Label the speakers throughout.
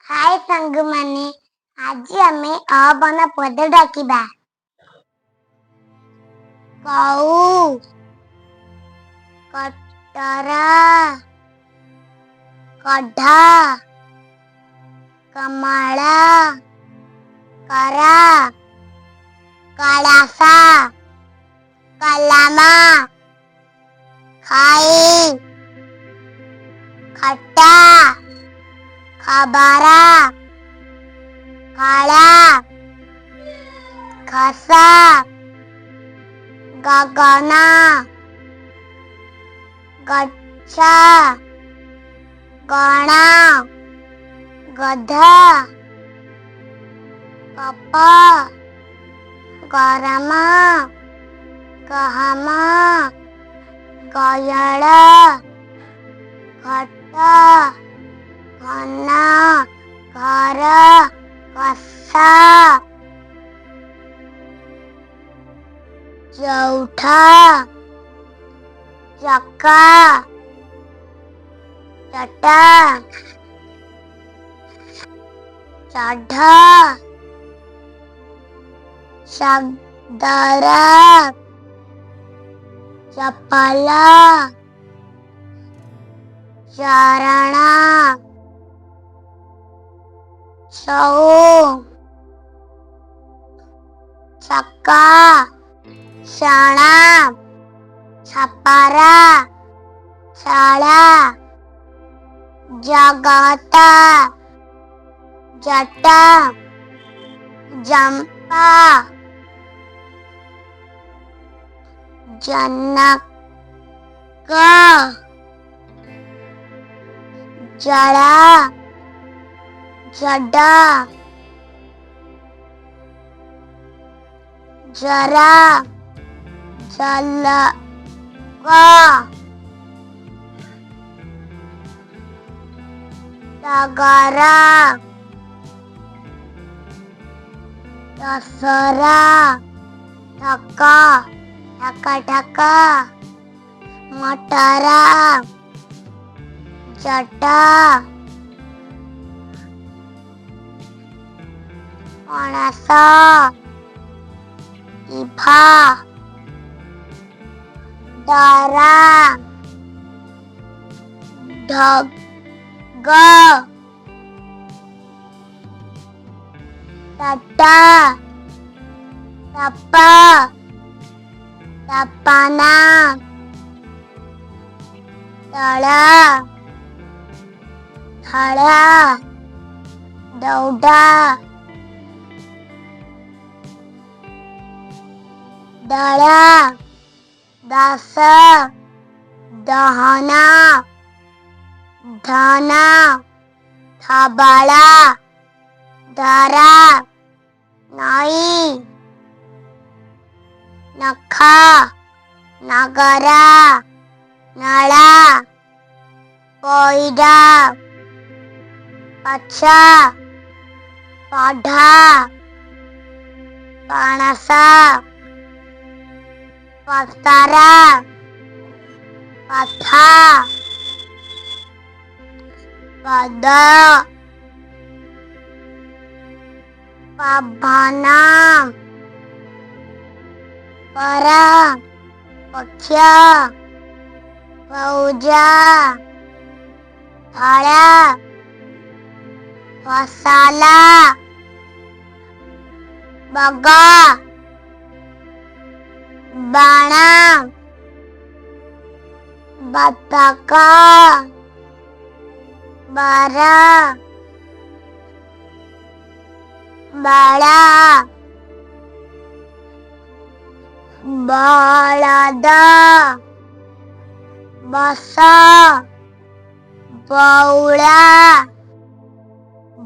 Speaker 1: हाय संग माने आज आमे अ बना पद डाकिबा कऊ कटरा कढ़ा कमला करा कलासा कलामा खाई खट्टा खबारा काला खसा गगना गच्छा गणा गधा कप गरम गहम गयळ घट घन घर कसा जौठा चक्का चटा चढ़ शब्दरा चपला चरणा सौ छक्का शाणा छपारा शाला जगता जटा जंपा जनक जड़ा जड़ा जरा जलका तगरा दसरा ठका ठका ठका मटरा जटा पणस इभा दरा ढग तटा तपा तपना तड़ा थड़ा दौड़ा दड़ा दस दहना धना थबड़ा धरा नई नखा नगरा नला कोयडा पछा पढ़ा पणसा पस्तरा पथा पद पवना परा पक्ष फौजा फला फसाला बगा बाणा बतका बारा बाड़ा बलद बस बौला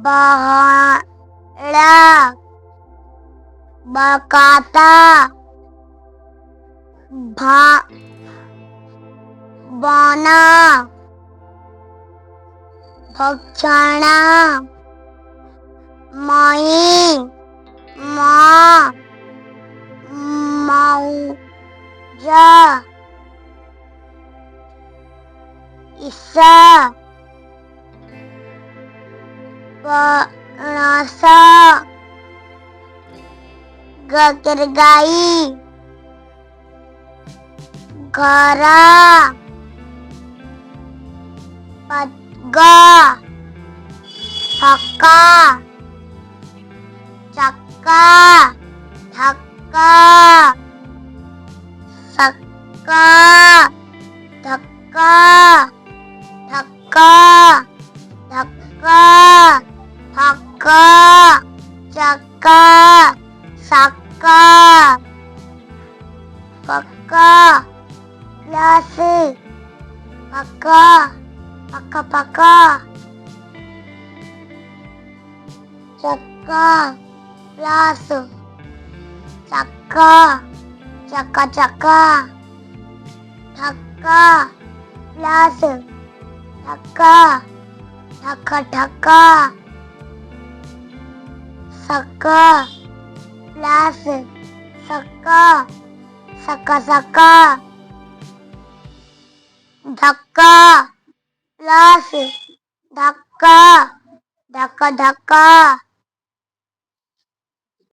Speaker 1: बहला बकाता बना भक्षणा मई मौजा ईसा पणस गाई घरा पग हक्का चक्का धक्का सक्का धक्का धक्का धक्का हक्का चक्का सक्का पक्का प्लस पक्का पक्का पक्का चक्का प्लस चक्का चक्का चक्का धक्का प्लस धक्का धक्का धक्का सक्का प्लस सक्का सक्का सक्का धक्का प्लस धक्का धक्का धक्का